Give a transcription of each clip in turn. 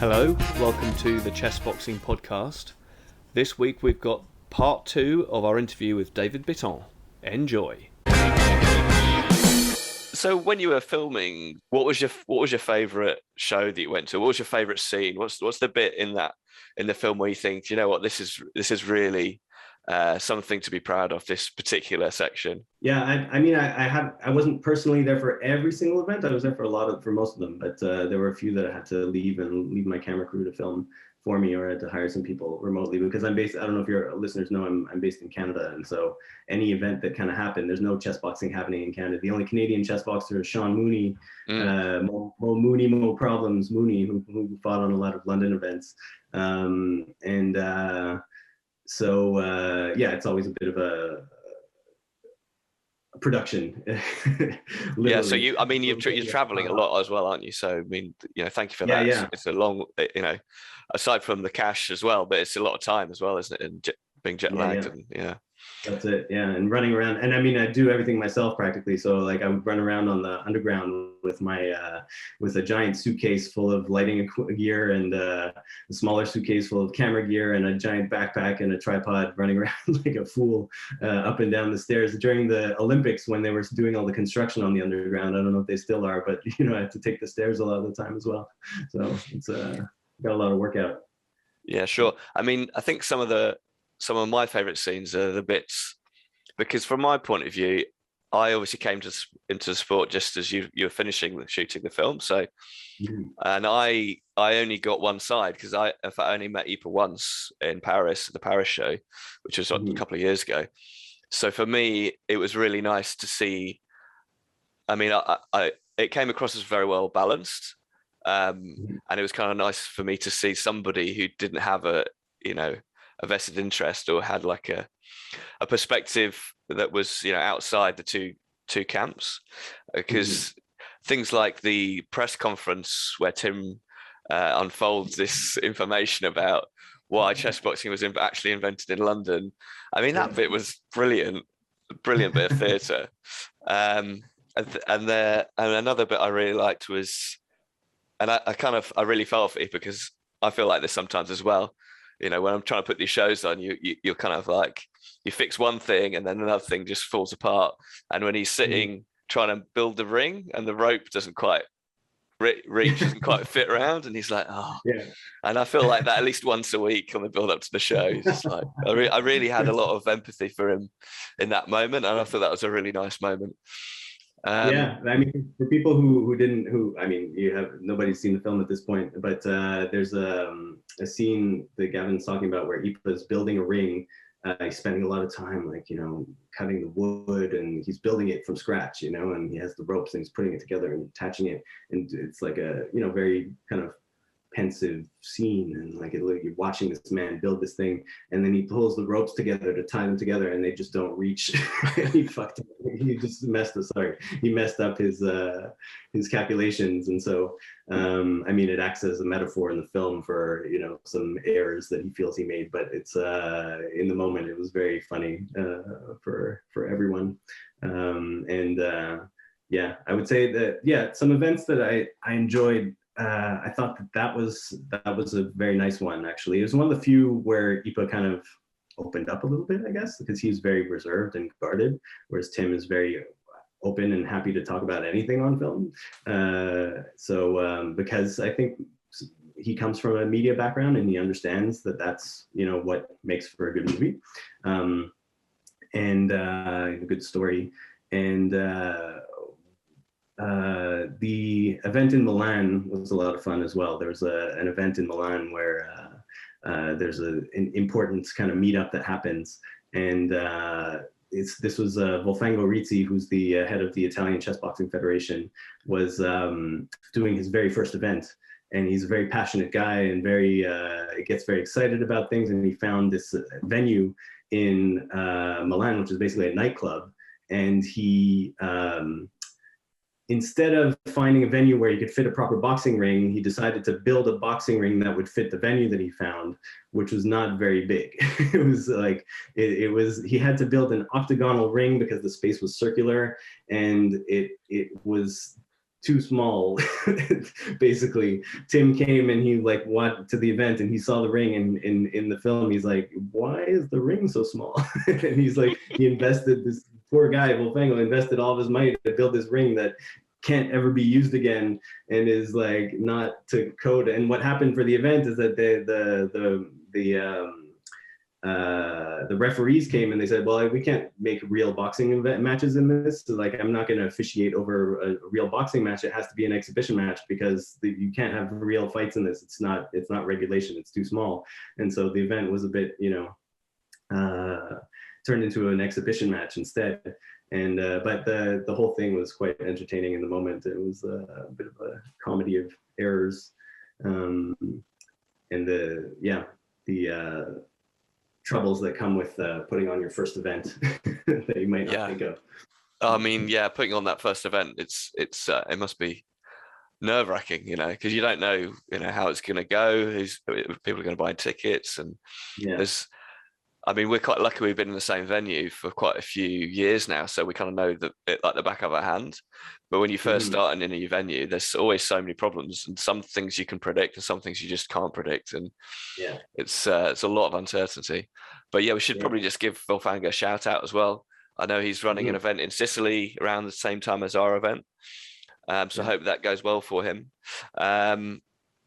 Hello, welcome to the Chessboxing podcast. This week we've got part 2 of our interview with David Bitton. Enjoy. So when you were filming, what was your favourite show that you went to? What was your favourite scene? What's the bit in the film where you think, you know what, this is really something to be proud of, this particular section? Yeah, I wasn't personally there for every single event. I was there for most of them, but there were a few that I had to leave my camera crew to film for me, or I had to hire some people remotely because I'm based. I don't know if your listeners know, I'm based in Canada, and so any event that kind of happened, there's no chess boxing happening in Canada. The only Canadian chess boxer is Sean Mooney, Mo Mooney, Mo Problems Mooney, who fought on a lot of London events, yeah, it's always a bit of a production. Yeah, so you're traveling a lot as well, aren't you? So I mean, thank you for that. Yeah. It's a long, aside from the cash as well, but it's a lot of time as well, isn't it? And being jet lagged, and yeah. That's it, yeah, and running around, and I mean, I do everything myself practically. So like, I would run around on the underground with with a giant suitcase full of lighting gear, and a smaller suitcase full of camera gear, and a giant backpack and a tripod, running around like a fool up and down the stairs during the Olympics when they were doing all the construction on the underground. I don't know if they still are, but I have to take the stairs a lot of the time as well. So it's got a lot of workout. Yeah, sure. I mean, I think some of my favorite scenes are the bits, because from my point of view, I obviously came into the sport just as you were finishing shooting the film. So, and I only got one side because I only met Ipa once in Paris at the Paris show, which was a couple of years ago. So for me, it was really nice to see. I mean, it came across as very well balanced, and it was kind of nice for me to see somebody who didn't have a vested interest or had like a perspective that was outside the two camps, because things like the press conference where Tim unfolds this information about why chessboxing was actually invented in London. I mean, that bit was brilliant bit of theatre. And another bit I really liked was, and I really felt for it, because I feel like this sometimes as well. When I'm trying to put these shows on, you're kind of like, you fix one thing and then another thing just falls apart. And when he's sitting trying to build the ring and the rope doesn't quite reach, doesn't quite fit around, and he's like, oh. Yeah. And I feel like that at least once a week on the build up to the show. It's like, I really had a lot of empathy for him in that moment, and I thought that was a really nice moment. Yeah, I mean, for people nobody's seen the film at this point, but there's a scene that Gavin's talking about where Ipa is building a ring. He's spending a lot of time, cutting the wood, and he's building it from scratch, and he has the ropes and he's putting it together and attaching it, and it's like a very kind of pensive scene, and you're watching this man build this thing, and then he pulls the ropes together to tie them together, and they just don't reach. He fucked up. He just messed up his calculations, and so it acts as a metaphor in the film for some errors that he feels he made, but it's in the moment it was very funny for everyone. Yeah, I would say that some events that I enjoyed. I thought that was a very nice one, actually. It was one of the few where Ipa kind of opened up a little bit, I guess, because he's very reserved and guarded, whereas Tim is very open and happy to talk about anything on film. Because I think he comes from a media background and he understands that that's what makes for a good movie, and a good story. And the event in Milan was a lot of fun as well. There was an event in Milan where there's an important kind of meetup that happens, and this was Volfango Rizzi, who's the head of the Italian Chessboxing Federation, was doing his very first event, and he's a very passionate guy and gets very excited about things, and he found this venue in Milan, which is basically a nightclub, and he instead of finding a venue where he could fit a proper boxing ring, he decided to build a boxing ring that would fit the venue that he found, which was not very big. It was like, he had to build an octagonal ring because the space was circular, and it was too small. Basically, Tim came and he like went to the event and he saw the ring, and in the film he's like, why is the ring so small? And he's like, he invested, this poor guy Wolfengo invested all of his money to build this ring that can't ever be used again and is like not to code. And what happened for the event is that the referees came and they said, well, we can't make real boxing event matches in this. So like, I'm not going to officiate over a real boxing match. It has to be an exhibition match because you can't have real fights in this. It's not regulation. It's too small. And so the event was a bit, turned into an exhibition match instead. And but the whole thing was quite entertaining in the moment. It was a bit of a comedy of errors, and the troubles that come with putting on your first event that you might not think of. I mean, putting on that first event, it must be nerve-wracking, because you don't know, how it's going to go, who's people are going to buy tickets, and there's. I mean, we're quite lucky we've been in the same venue for quite a few years now, so we kind of know it like the back of our hand. But when you first start in a new venue, there's always so many problems, and some things you can predict and some things you just can't predict. And it's a lot of uncertainty. But we should probably just give Wolfgang a shout out as well. I know he's running an event in Sicily around the same time as our event. So I hope that goes well for him. And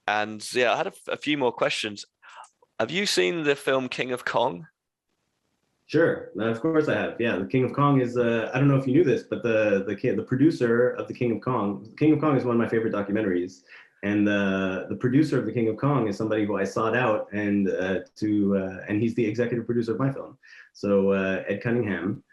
I had a few more questions. Have you seen the film King of Kong? Sure, of course I have. Yeah, the King of Kong is, I don't know if you knew this, but the producer of the King of Kong is one of my favorite documentaries. And the producer of the King of Kong is somebody who I sought out, and he's the executive producer of my film. So Ed Cunningham,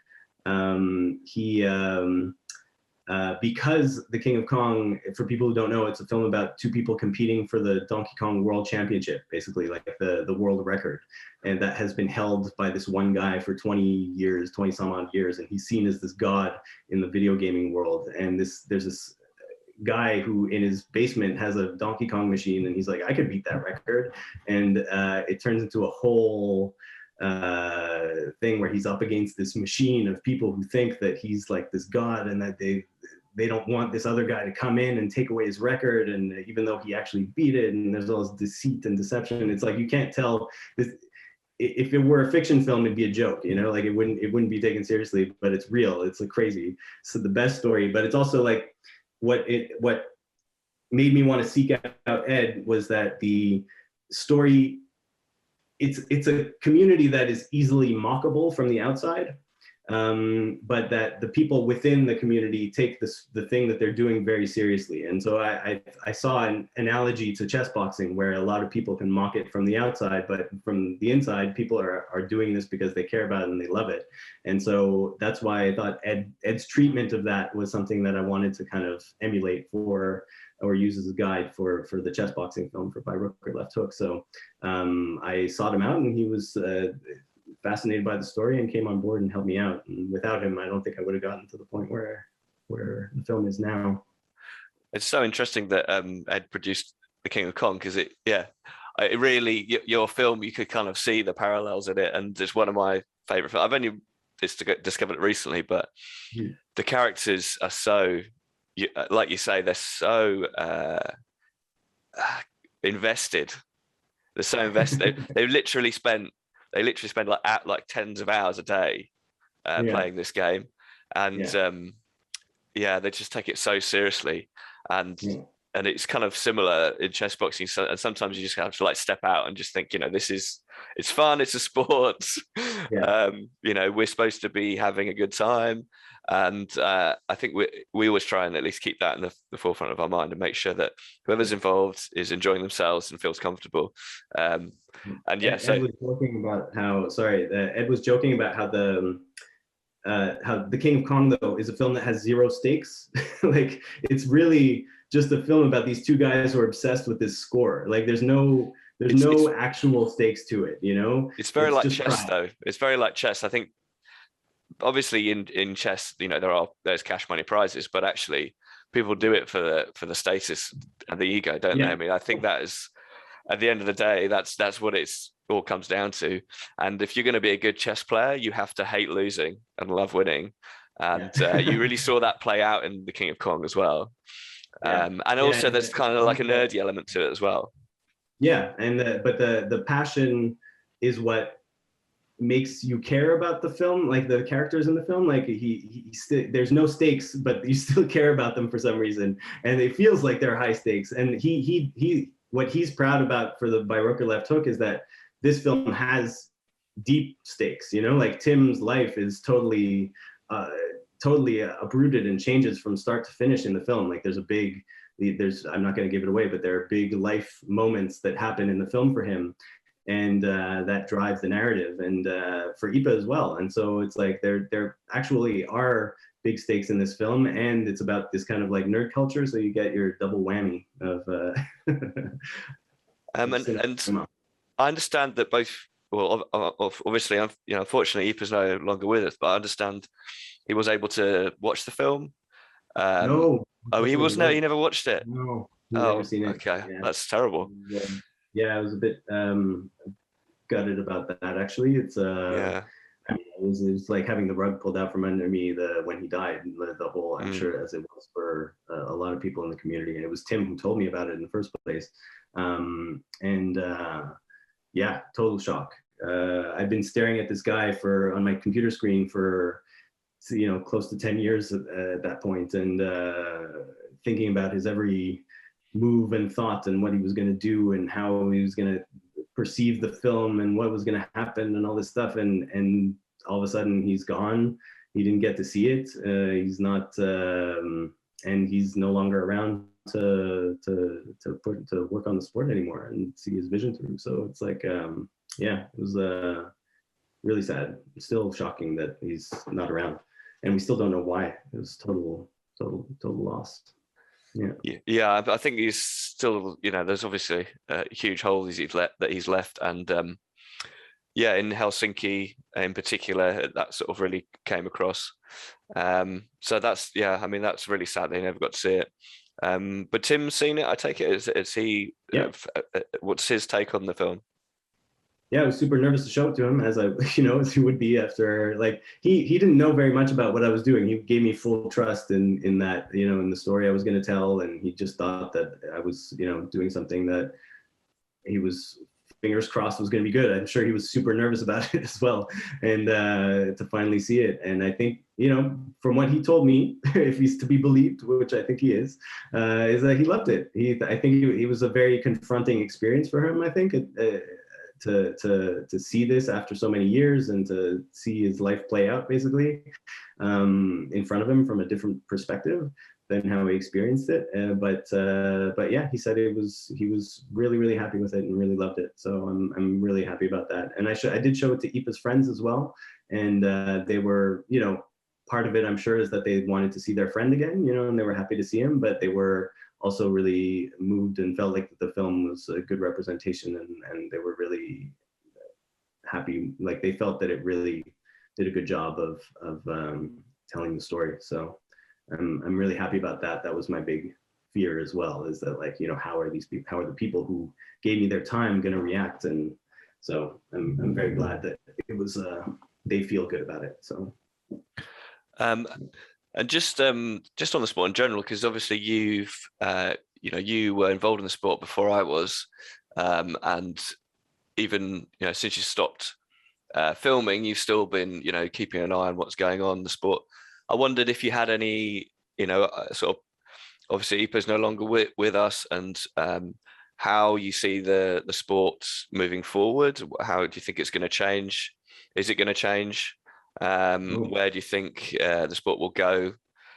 because the King of Kong, for people who don't know, it's a film about two people competing for the Donkey Kong World Championship, basically like the world record. And that has been held by this one guy for 20 some odd years. And he's seen as this god in the video gaming world. And there's this guy who in his basement has a Donkey Kong machine, and he's like, I could beat that record. And it turns into a whole thing where he's up against this machine of people who think that he's like this god, and that they don't want this other guy to come in and take away his record, and even though he actually beat it, and there's all this deceit and deception. It's like, you can't tell this. If it were a fiction film, it'd be a joke, like it wouldn't be taken seriously, but it's real. It's like crazy. So the best story, but it's also like what made me want to seek out Ed was that the story, it's a community that is easily mockable from the outside, but that the people within the community take the thing that they're doing very seriously. And so I saw an analogy to chess boxing, where a lot of people can mock it from the outside, but from the inside, people are doing this because they care about it and they love it. And so that's why I thought Ed's treatment of that was something that I wanted to kind of emulate or use as a guide for the chess boxing film for By Rook or Left Hook. So I sought him out, and he was fascinated by the story and came on board and helped me out. And without him, I don't think I would have gotten to the point where the film is now. It's so interesting that Ed produced The King of Kong, because it really, your film, you could kind of see the parallels in it, and it's one of my favorite films. I've only discovered it recently, but the characters are so, like you say, they're so invested. They're so invested. They literally spend like tens of hours a day playing this game, and they just take it so seriously. And it's kind of similar in chess boxing. So, and sometimes you just have to like step out and just think, it's fun, it's a sport. We're supposed to be having a good time. And I think we always try and at least keep that in the forefront of our mind, and make sure that whoever's involved is enjoying themselves and feels comfortable. Ed was joking about how the King of Kong, though, is a film that has zero stakes. Like, it's really just a film about these two guys who are obsessed with this score. Like, there's no actual stakes to it, It's very like chess, though. It's very like chess. I think, obviously, in chess, there's cash money prizes, but actually, people do it for the status and the ego, don't they? I mean, I think that is, at the end of the day, that's what it's all comes down to. And if you're going to be a good chess player, you have to hate losing and love winning. And you really saw that play out in The King of Kong as well. Yeah. And Yeah. also there's kind of like a nerdy element to it as well. Yeah, and but the passion is what makes you care about the film, like the characters in the film. Like he still, there's no stakes, but you still care about them for some reason, and it feels like they're high stakes. And he what he's proud about for the By Rook or Left Hook is that this film has deep stakes. You know, like Tim's life is totally totally uprooted and changes from start to finish in the film. Like there's I'm not going to give it away, but there are big life moments that happen in the film for him, and that drives the narrative, and for Ipa as well. And so it's like there actually are big stakes in this film, and it's about this kind of like nerd culture, so you get your double whammy of and I understand that both, well, obviously, unfortunately, Ipa's no longer with us, but I understand he was able to watch the film. No, Oh, he was, no, he never watched it. No, he's never Oh, seen it. okay, Yeah. that's terrible. Yeah, I was a bit gutted about that. Actually, it's Yeah. I mean, it was like having the rug pulled out from under me when he died. The whole, I'm sure, as it was for a lot of people in the community. And it was Tim who told me about it in the first place. Yeah, total shock. I've been staring at this guy on my computer screen for close to 10 years at that point, and thinking about his every move and thought and what he was going to do and how he was going to perceive the film and what was going to happen and all this stuff, and all of a sudden he's gone. He didn't get to see it. He's not and he's no longer around to work on the sport anymore and see his vision through. So it's like yeah, it was really sad. It's still shocking that he's not around, and we still don't know why. It was total loss. Yeah, I think he's still, there's obviously a huge hole that he's left, and yeah, in Helsinki in particular, that sort of really came across. So that's, yeah, I mean, that's really sad they never got to see it. But Tim's seen it, I take it. Is he? Yeah. What's his take on the film? Yeah, I was super nervous to show it to him, as as you would be after, like, he didn't know very much about what I was doing. He gave me full trust in that, in the story I was going to tell. And he just thought that I was, doing something that he was, fingers crossed, was going to be good. I'm sure he was super nervous about it as well. And to finally see it. And I think, from what he told me, if he's to be believed, which I think he is that he loved it. I think it was a very confronting experience for him, I think, to see this after so many years, and to see his life play out basically in front of him from a different perspective than how he experienced it. But yeah, he said he was really, really happy with it and really loved it. So I'm really happy about that. And I did show it to Ipa's friends as well, and they were, part of it, I'm sure, is that they wanted to see their friend again, and they were happy to see him, but they were also really moved and felt like the film was a good representation, and they were really happy. Like, they felt that it really did a good job of telling the story. So I'm really happy about that. That was my big fear as well, is that, like, how are the people who gave me their time going to react? And so I'm very glad that it was they feel good about it. So and just on the sport in general, because obviously you were involved in the sport before I was, and even since you stopped filming, you've still been keeping an eye on what's going on in the sport. I wondered if you had any sort of, obviously Ipa's no longer with us, and how you see the sport moving forward. How do you think it's going to change? Is it going to change? Where do you think the sport will go,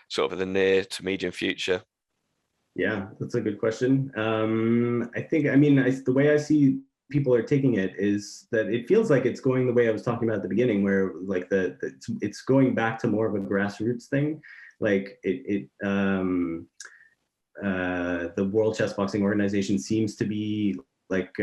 sort of in the near to medium future? Yeah, that's a good question. I think, the way I see people are taking it is that it feels like it's going the way I was talking about at the beginning, where like it's going back to more of a grassroots thing. Like the World Chessboxing Organization seems to be like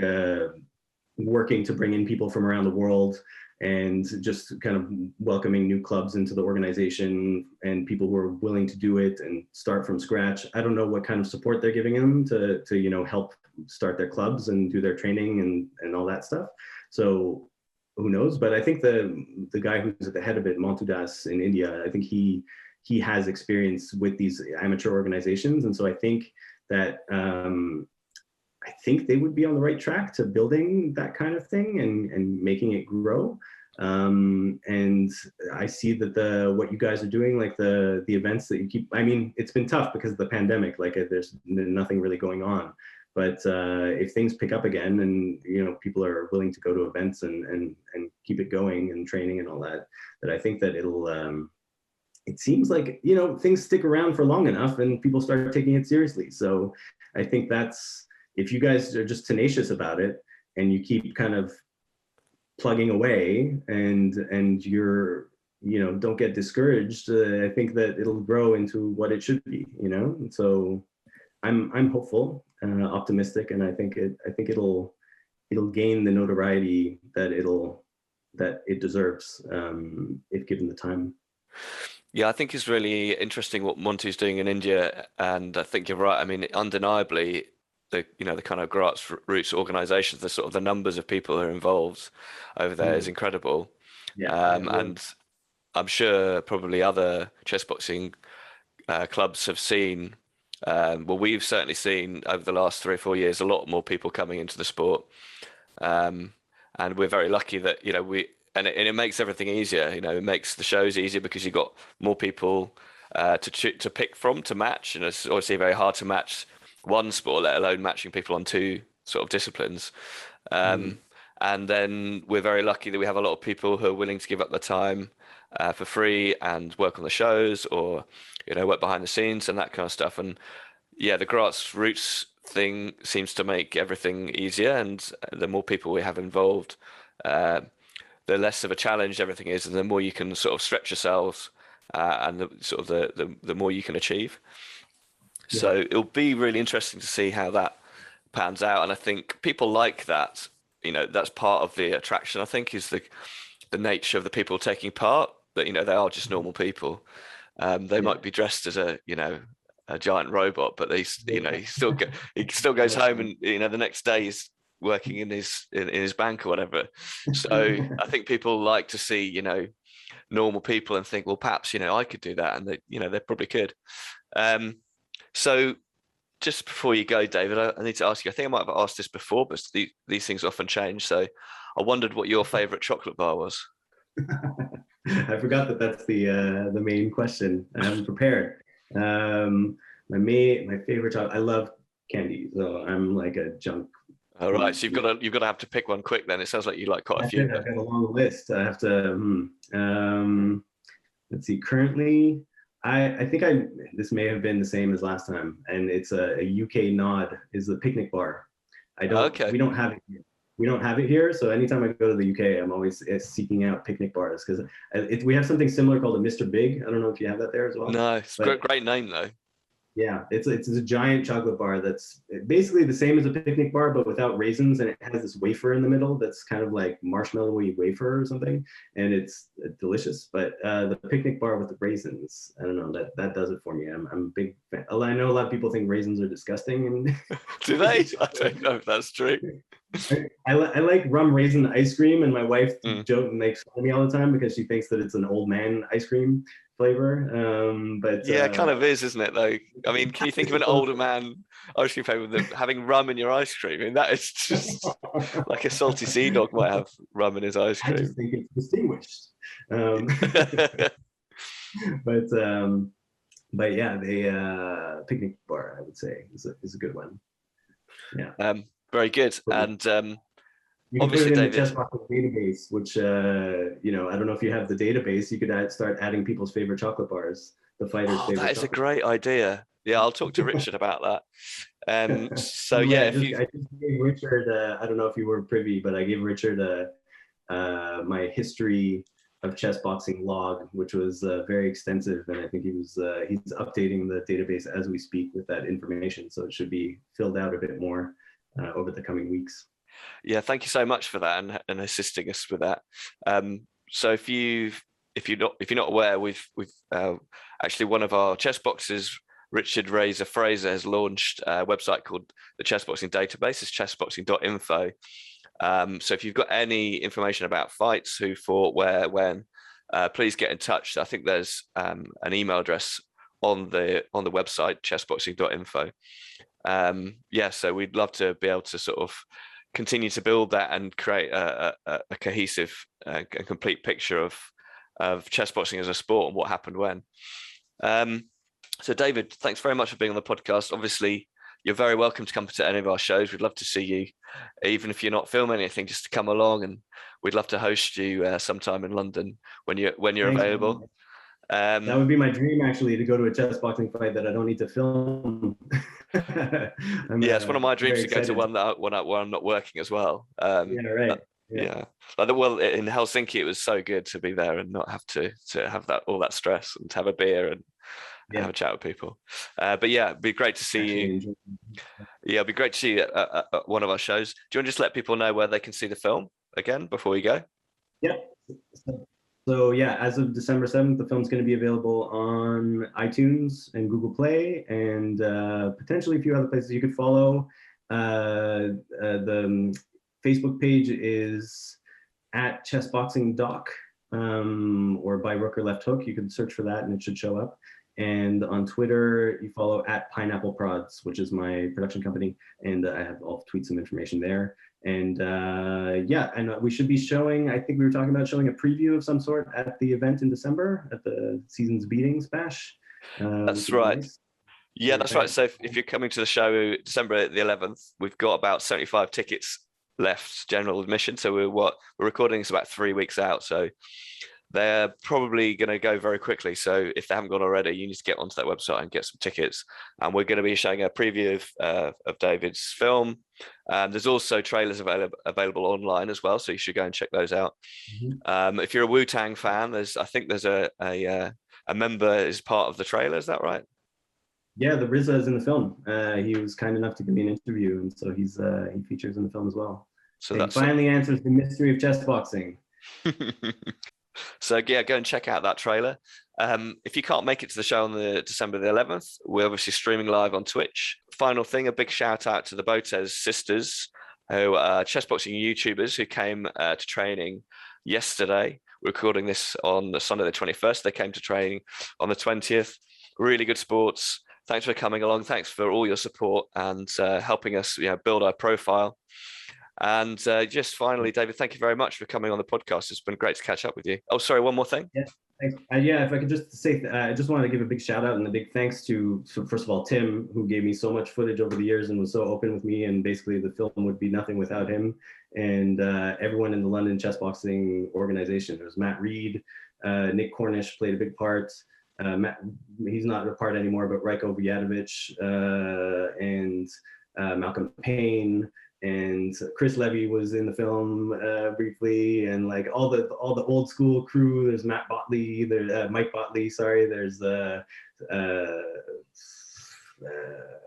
working to bring in people from around the world, and just kind of welcoming new clubs into the organization, and people who are willing to do it and start from scratch. I don't know what kind of support they're giving them to help start their clubs and do their training and all that stuff. So who knows? But I think the guy who's at the head of it, Montudas in India, I think he he has experience with these amateur organizations. And so I think that I think they would be on the right track to building that kind of thing and making it grow. And I see that what you guys are doing, like the events that you keep, I mean, it's been tough because of the pandemic, like there's nothing really going on. But if things pick up again and, you know, people are willing to go to events and keep it going and training and all that, that I think that it'll, it seems like, you know, things stick around for long enough and people start taking it seriously. So I think that's, if you guys are just tenacious about it and you keep kind of plugging away and you're, you know, don't get discouraged, I think that it'll grow into what it should be, you know? And so I'm hopeful, optimistic, and I think it'll gain the notoriety that it deserves, if given the time. Yeah, I think it's really interesting what Monty's doing in India, and I think you're right. I mean, undeniably, the kind of grassroots organizations, the sort of the numbers of people who are involved over there is incredible. Yeah, and I'm sure probably other chess boxing clubs have seen. Well, we've certainly seen over the last 3 or 4 years a lot more people coming into the sport, and we're very lucky that, you know, it makes everything easier. You know, it makes the shows easier because you've got more people to pick from to match, and it's obviously very hard to match one sport, let alone matching people on 2 sort of disciplines. And then we're very lucky that we have a lot of people who are willing to give up their time for free and work on the shows, or, you know, work behind the scenes and that kind of stuff. And yeah, the grassroots thing seems to make everything easier, and the more people we have involved, the less of a challenge everything is, and the more you can sort of stretch yourselves, and the more you can achieve. Yeah. So it'll be really interesting to see how that pans out. And I think people like that, you know, that's part of the attraction, I think, is the nature of the people taking part, that, you know, they are just normal people. They might be dressed as a giant robot, but he still goes home, and, you know, the next day he's working in his bank or whatever. So I think people like to see, you know, normal people and think, well, perhaps, you know, I could do that, and they probably could. So just before you go, David, I need to ask you, I think I might have asked this before, but these things often change. So I wondered what your favorite chocolate bar was. I forgot that that's the main question. I haven't prepared. My favorite chocolate, I love candy, so I'm like a junk. All right, so you've got to have to pick one quick then. It sounds like you like quite a few. I've got a long list. I have to. Let's see. Currently, I think this may have been the same as last time, and it's a UK nod is the picnic bar. We don't have it here. We don't have it here, so anytime I go to the UK, I'm always seeking out picnic bars, because we have something similar called a Mr. Big. I don't know if you have that there as well. No, it's a great name though. Yeah, it's a giant chocolate bar that's basically the same as a picnic bar, but without raisins, and it has this wafer in the middle that's kind of like marshmallowy wafer or something, and it's delicious. But the picnic bar with the raisins, I don't know, that does it for me. I'm a big fan. I know a lot of people think raisins are disgusting, and do they? I don't know if that's true. I like rum raisin ice cream, and my wife makes fun of me all the time because she thinks that it's an old man ice cream flavor. But yeah, it kind of is, isn't it though? I mean, can you think of an older man ice cream flavor with having rum in your ice cream? I mean, that is just like a salty sea dog might have rum in his ice cream. I just think it's distinguished. But yeah, the picnic bar, I would say, is a good one. Yeah. Very good. And you can obviously, put it in David, the Chessboxing database, which you know, I don't know if you have the database. You could start adding people's favorite chocolate bars, the fighters' favorite. That is a great idea. Yeah, I'll talk to Richard about that. So yeah, I just gave Richard. I don't know if you were privy, but I gave Richard my history of chessboxing log, which was very extensive, and I think he's updating the database as we speak with that information, so it should be filled out a bit more over the coming weeks. Yeah, thank you so much for that and assisting us with that. So if you're not aware, we've actually one of our chess boxes, Richard Razor Fraser, has launched a website called the Chessboxing Database. It's chessboxing.info. So if you've got any information about fights, who fought, where, when, please get in touch. I think there's an email address on the website, chessboxing.info. So we'd love to be able to sort of continue to build that and create a cohesive and complete picture of chessboxing as a sport and what happened when. So David, thanks very much for being on the podcast. Obviously, you're very welcome to come to any of our shows. We'd love to see you, even if you're not filming anything, just to come along, and we'd love to host you sometime in London when you're Thanks, available. that would be my dream, actually, to go to a chess boxing fight that I don't need to film. It's one of my dreams to go to one that when I'm not working as well. Right. Well, in Helsinki, it was so good to be there and not have to have all that stress and to have a beer and have a chat with people. It'd be great to see you. It'd be great to see you at one of our shows. Do you want to just let people know where they can see the film again before we go? Yeah. So as of December 7th, the film's going to be available on iTunes and Google Play, and potentially a few other places you could follow. The Facebook page is at Chessboxing or By Rook or Left Hook. You can search for that and it should show up. And on Twitter, you follow at Pineapple Prods, which is my production company, and I have all tweets and information there. And we should be showing, I think we were talking about showing a preview of some sort at the event in December at the Seasons Beatings Bash. That's right. Nice. Yeah, that's right. So if you're coming to the show December the 11th, we've got about 75 tickets left, general admission. So we're recording this about 3 weeks out. So they're probably going to go very quickly. So if they haven't gone already, you need to get onto that website and get some tickets. And we're going to be showing a preview of David's film. There's also trailers available online as well, so you should go and check those out. Mm-hmm. If you're a Wu-Tang fan, I think there's a member is part of the trailer. Is that right? Yeah, the RZA is in the film. He was kind enough to give me an interview, and so he features in the film as well. So that finally answers the mystery of chess boxing. So go and check out that trailer. If you can't make it to the show on the December the 11th, we're obviously streaming live on Twitch. Final thing, a big shout out to the Botez sisters, who are chessboxing YouTubers who came to training yesterday. We're recording this on the Sunday the 21st. They came to training on the 20th. Really good sports. Thanks for coming along. Thanks for all your support and helping us build our profile. And just finally, David, thank you very much for coming on the podcast. It's been great to catch up with you. Oh, sorry, one more thing. Yeah, thanks. If I could just say, I just wanted to give a big shout out and a big thanks to first of all, Tim, who gave me so much footage over the years and was so open with me. And basically the film would be nothing without him. And everyone in the London Chessboxing organization. There was Matt Reed, Nick Cornish played a big part. Matt, he's not a part anymore, but Rajko Vujatovic and Malcolm Payne. And Chris Levy was in the film briefly, and like all the old school crew. There's Matt Botley, there's Mike Botley. Sorry, there's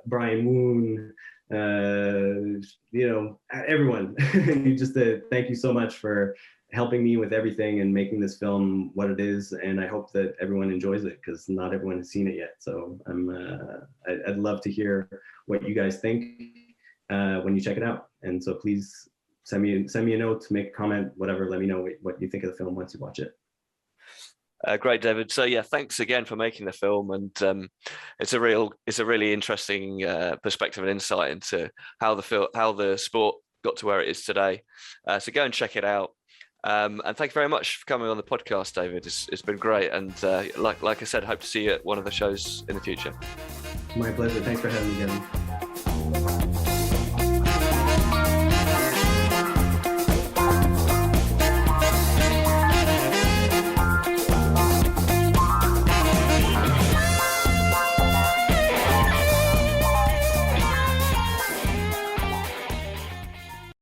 Brian Woon. Everyone. Just thank you so much for helping me with everything and making this film what it is. And I hope that everyone enjoys it, because not everyone has seen it yet. So I'd love to hear what you guys think when you check it out. And so please send me a note, make a comment, whatever. Let me know what you think of the film once you watch it. Great, David. So thanks again for making the film, and it's a really interesting perspective and insight into how the sport got to where it is today. So go and check it out. And thank you very much for coming on the podcast, David. It's been great, and like I said, hope to see you at one of the shows in the future. My pleasure. Thanks for having me, Kevin.